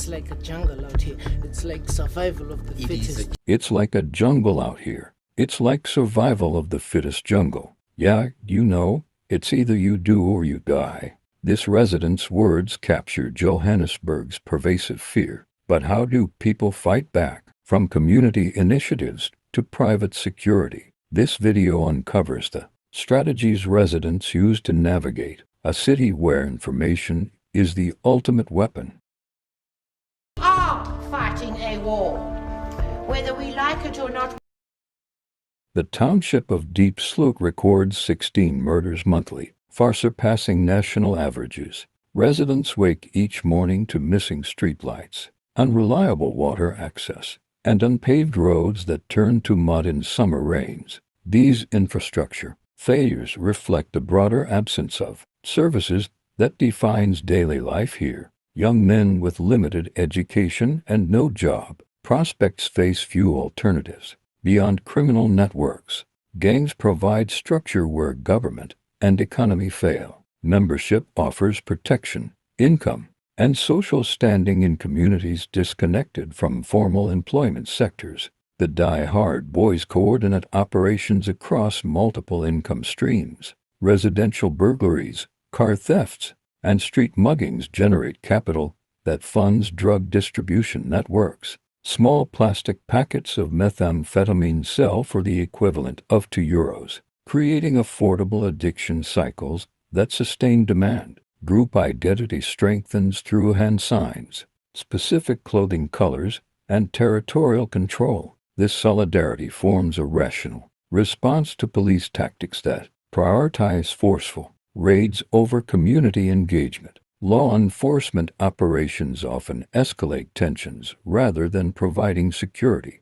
It's like a jungle out here. It's like survival of the fittest. It's like a jungle out here. It's like survival of the fittest jungle. Yeah, you know, it's either you do or you die. This resident's words capture Johannesburg's pervasive fear. But how do people fight back? From community initiatives to private security, this video uncovers the strategies residents use to navigate a city where information is the ultimate weapon. Are fighting a war, whether we like it or not. The township of Diepsloot records 16 murders monthly, far surpassing national averages. Residents wake each morning to missing streetlights, unreliable water access, and unpaved roads that turn to mud in summer rains. These infrastructure failures reflect a broader absence of services that defines daily life here. Young men with limited education and no job prospects face few alternatives. Beyond criminal networks, gangs provide structure where government and economy fail. Membership offers protection, income, and social standing in communities disconnected from formal employment sectors. The die-hard boys coordinate operations across multiple income streams. Residential burglaries, car thefts, and street muggings generate capital that funds drug distribution networks. Small plastic packets of methamphetamine sell for the equivalent of €2, creating affordable addiction cycles that sustain demand. Group identity strengthens through hand signs, specific clothing colors, and territorial control. This solidarity forms a rational response to police tactics that prioritize forceful raids over community engagement. Law enforcement operations often escalate tensions rather than providing security.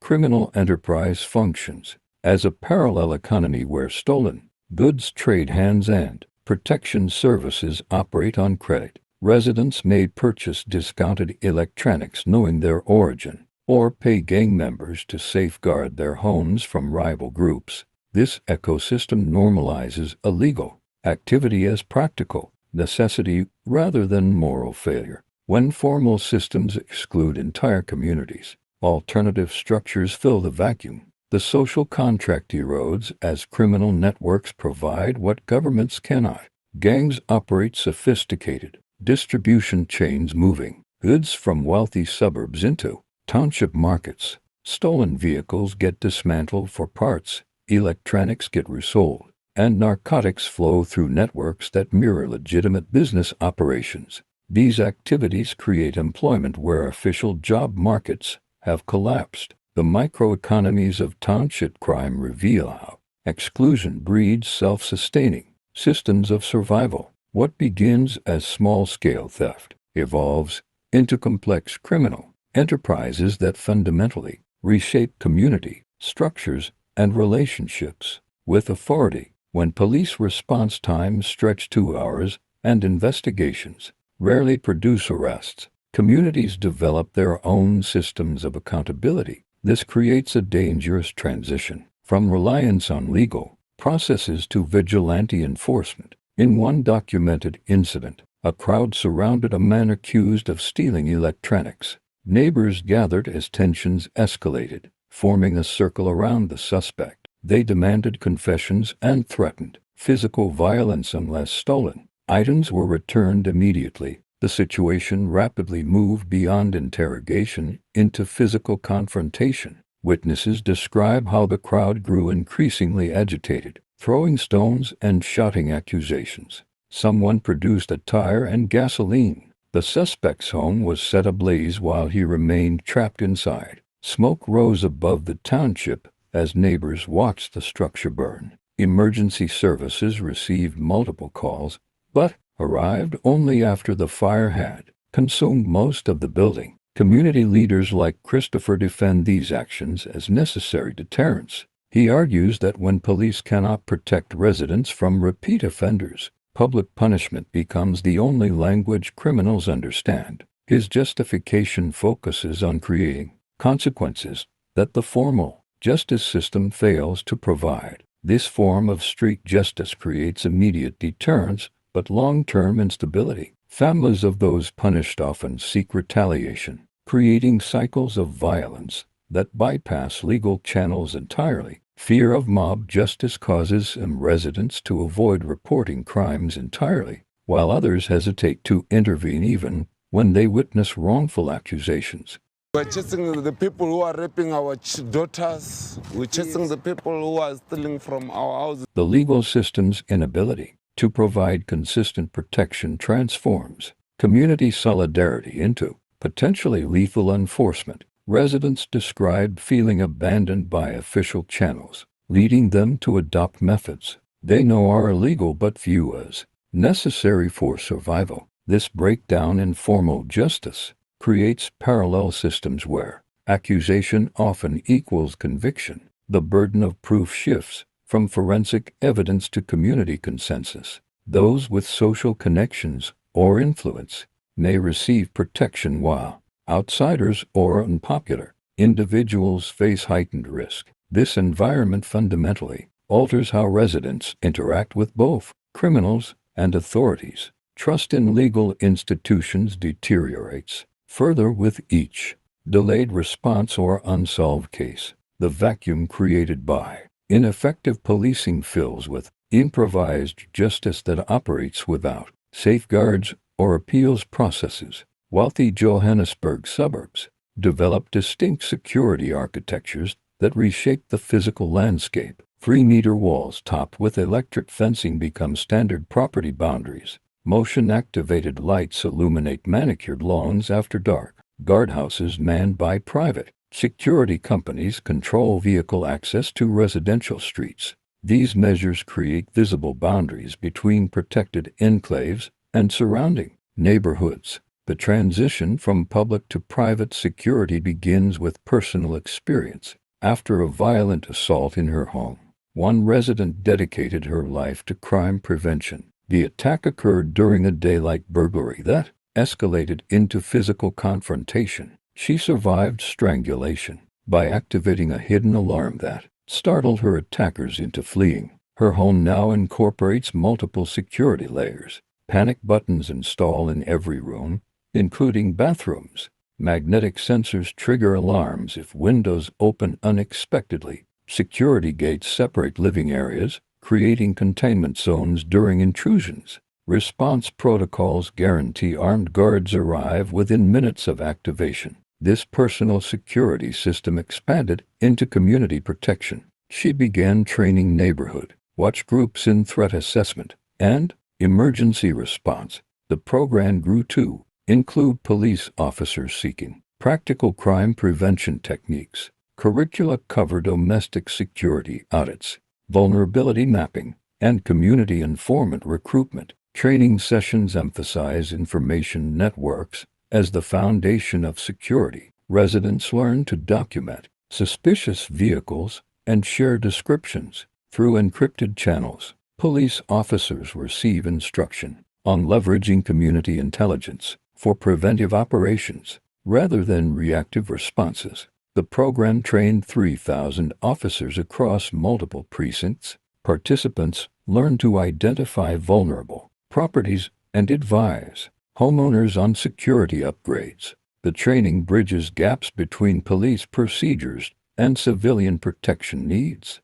Criminal enterprise functions as a parallel economy where stolen goods trade hands and protection services operate on credit. Residents may purchase discounted electronics knowing their origin, or pay gang members to safeguard their homes from rival groups. This ecosystem normalizes illegal activity as practical necessity rather than moral failure. When formal systems exclude entire communities, alternative structures fill the vacuum. The social contract erodes as criminal networks provide what governments cannot. Gangs operate sophisticated distribution chains moving goods from wealthy suburbs into township markets. Stolen vehicles get dismantled for parts, electronics get resold, and narcotics flow through networks that mirror legitimate business operations. These activities create employment where official job markets have collapsed. The microeconomies of township crime reveal how exclusion breeds self-sustaining systems of survival. What begins as small-scale theft evolves into complex criminal enterprises that fundamentally reshape community structures and relationships with authority. When police response times stretch 2 hours and investigations rarely produce arrests, communities develop their own systems of accountability. This creates a dangerous transition from reliance on legal processes to vigilante enforcement. In one documented incident, a crowd surrounded a man accused of stealing electronics. Neighbors gathered as tensions escalated, forming a circle around the suspect. They demanded confessions and threatened physical violence unless stolen items were returned immediately. The situation rapidly moved beyond interrogation into physical confrontation. Witnesses describe how the crowd grew increasingly agitated, throwing stones and shouting accusations. Someone produced a tire and gasoline. The suspect's home was set ablaze while he remained trapped inside. Smoke rose above the township as neighbors watched the structure burn. Emergency services received multiple calls, but arrived only after the fire had consumed most of the building. Community leaders like Christopher defend these actions as necessary deterrents. He argues that when police cannot protect residents from repeat offenders, public punishment becomes the only language criminals understand. His justification focuses on creating consequences that the formal justice system fails to provide. This form of street justice creates immediate deterrence but long-term instability. Families of those punished often seek retaliation, creating cycles of violence that bypass legal channels entirely. Fear of mob justice causes some residents to avoid reporting crimes entirely, while others hesitate to intervene even when they witness wrongful accusations. We're chasing the people who are raping our daughters. We're chasing the people who are stealing from our houses. The legal system's inability to provide consistent protection transforms community solidarity into potentially lethal enforcement. Residents described feeling abandoned by official channels, leading them to adopt methods they know are illegal but view as necessary for survival. This breakdown in formal justice creates parallel systems where accusation often equals conviction. The burden of proof shifts from forensic evidence to community consensus. Those with social connections or influence may receive protection while outsiders or unpopular individuals face heightened risk. This environment fundamentally alters how residents interact with both criminals and authorities. Trust in legal institutions deteriorates further with each delayed response or unsolved case. The vacuum created by ineffective policing fills with improvised justice that operates without safeguards or appeals processes. Wealthy Johannesburg suburbs develop distinct security architectures that reshape the physical landscape. 3-meter walls topped with electric fencing become standard property boundaries. Motion-activated lights illuminate manicured lawns after dark. Guardhouses manned by private security companies control vehicle access to residential streets. These measures create visible boundaries between protected enclaves and surrounding neighborhoods. The transition from public to private security begins with personal experience. After a violent assault in her home, one resident dedicated her life to crime prevention. The attack occurred during a daylight burglary that escalated into physical confrontation. She survived strangulation by activating a hidden alarm that startled her attackers into fleeing. Her home now incorporates multiple security layers. Panic buttons installed in every room, including bathrooms. Magnetic sensors trigger alarms if windows open unexpectedly. Security gates separate living areas, creating containment zones during intrusions. Response protocols guarantee armed guards arrive within minutes of activation. This personal security system expanded into community protection. She began training neighborhood watch groups in threat assessment and emergency response. The program grew to include police officers seeking practical crime prevention techniques. Curricula cover domestic security audits, vulnerability mapping, and community informant recruitment. Training sessions emphasize information networks as the foundation of security. Residents learn to document suspicious vehicles and share descriptions through encrypted channels. Police officers receive instruction on leveraging community intelligence for preventive operations rather than reactive responses. The program trained 3,000 officers across multiple precincts. Participants learn to identify vulnerable properties and advise homeowners on security upgrades. The training bridges gaps between police procedures and civilian protection needs.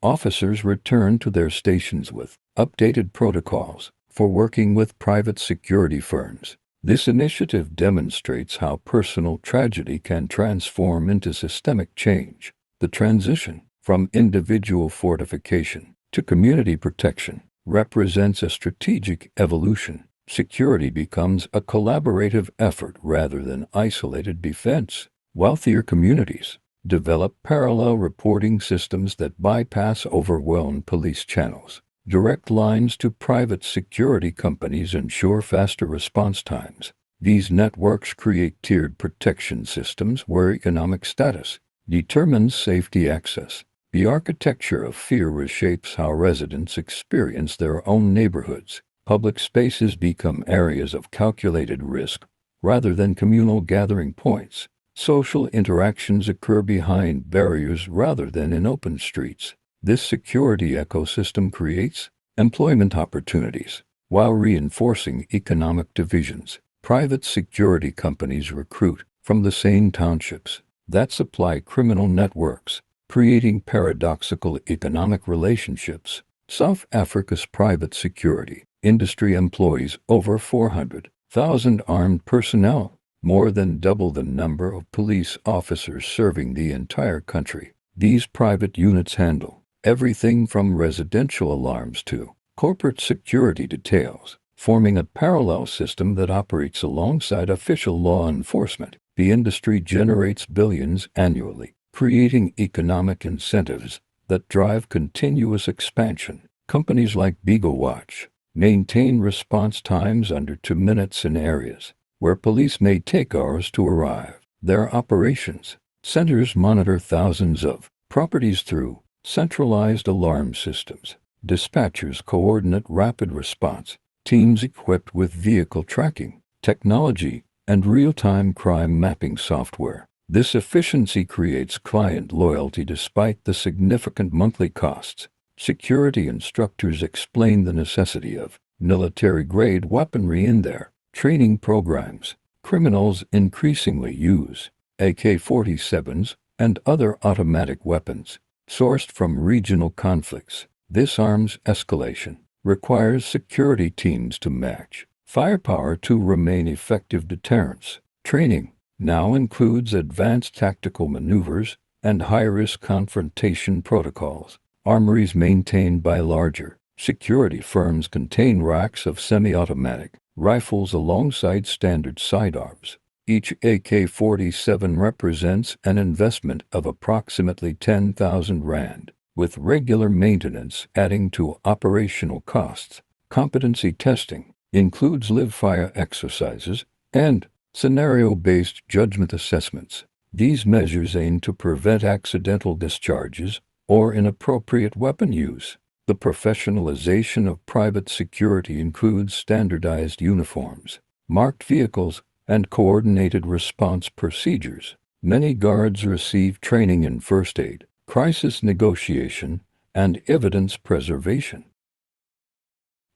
Officers return to their stations with updated protocols for working with private security firms. This initiative demonstrates how personal tragedy can transform into systemic change. The transition from individual fortification to community protection represents a strategic evolution. Security becomes a collaborative effort rather than isolated defense. Wealthier communities develop parallel reporting systems that bypass overwhelmed police channels. Direct lines to private security companies ensure faster response times. These networks create tiered protection systems where economic status determines safety access. The architecture of fear reshapes how residents experience their own neighborhoods. Public spaces become areas of calculated risk rather than communal gathering points. Social interactions occur behind barriers rather than in open streets. This security ecosystem creates employment opportunities. While reinforcing economic divisions, private security companies recruit from the same townships that supply criminal networks, creating paradoxical economic relationships. South Africa's private security industry employs over 400,000 armed personnel, more than double the number of police officers serving the entire country. These private units handle everything from residential alarms to corporate security details, forming a parallel system that operates alongside official law enforcement. The industry generates billions annually, creating economic incentives that drive continuous expansion. Companies like Beagle Watch maintain response times under 2 minutes in areas where police may take hours to arrive. Their operations centers monitor thousands of properties through centralized alarm systems. Dispatchers coordinate rapid response teams equipped with vehicle tracking technology and real-time crime mapping software. This efficiency creates client loyalty despite the significant monthly costs. Security instructors explain the necessity of military-grade weaponry in their training programs. Criminals increasingly use AK-47s and other automatic weapons sourced from regional conflicts. This arms escalation requires security teams to match firepower to remain effective deterrents. Training now includes advanced tactical maneuvers and high-risk confrontation protocols. Armories maintained by larger security firms contain racks of semi-automatic rifles alongside standard sidearms. Each AK-47 represents an investment of approximately 10,000 rand, with regular maintenance adding to operational costs. Competency testing includes live-fire exercises and scenario-based judgment assessments. These measures aim to prevent accidental discharges or inappropriate weapon use. The professionalization of private security includes standardized uniforms, marked vehicles, and coordinated response procedures. Many guards receive training in first aid, crisis negotiation, and evidence preservation.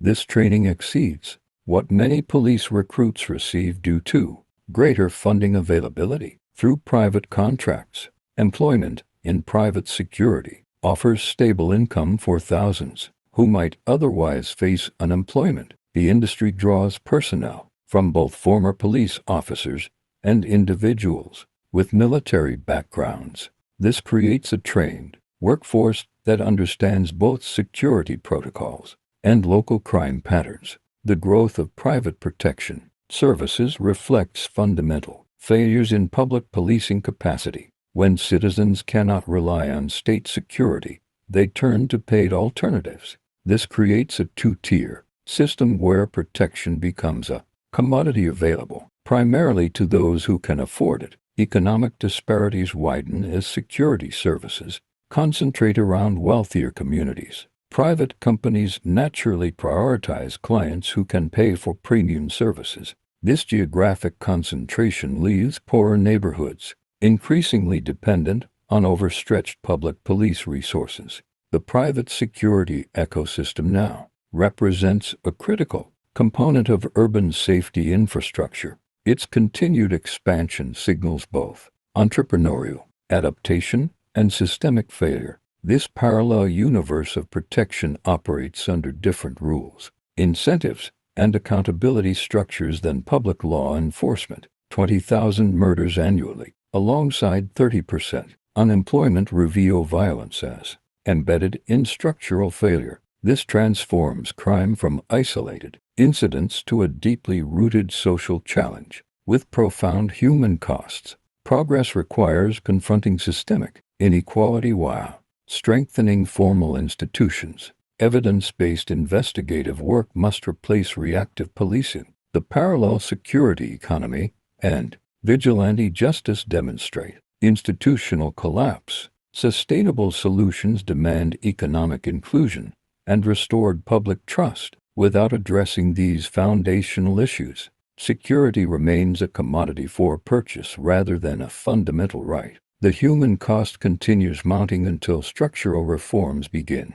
This training exceeds what many police recruits receive due to greater funding availability through private contracts. Employment in private security offers stable income for thousands who might otherwise face unemployment. The industry draws personnel from both former police officers and individuals with military backgrounds. This creates a trained workforce that understands both security protocols and local crime patterns. The growth of private protection services reflects fundamental failures in public policing capacity. When citizens cannot rely on state security, they turn to paid alternatives. This creates a two-tier system where protection becomes a commodity available primarily to those who can afford it. Economic disparities widen as security services concentrate around wealthier communities. Private companies naturally prioritize clients who can pay for premium services. This geographic concentration leaves poorer neighborhoods increasingly dependent on overstretched public police resources. The private security ecosystem now represents a critical component of urban safety infrastructure. Its continued expansion signals both entrepreneurial adaptation and systemic failure. This parallel universe of protection operates under different rules, incentives, and accountability structures than public law enforcement. 20,000 murders annually, alongside 30% unemployment, reveal violence as embedded in structural failure. This transforms crime from isolated incidents to a deeply rooted social challenge with profound human costs. Progress requires confronting systemic inequality while strengthening formal institutions. Evidence-based investigative work must replace reactive policing. The parallel security economy and vigilante justice demonstrate institutional collapse. Sustainable solutions demand economic inclusion and restored public trust. Without addressing these foundational issues, security remains a commodity for purchase rather than a fundamental right. The human cost continues mounting until structural reforms begin.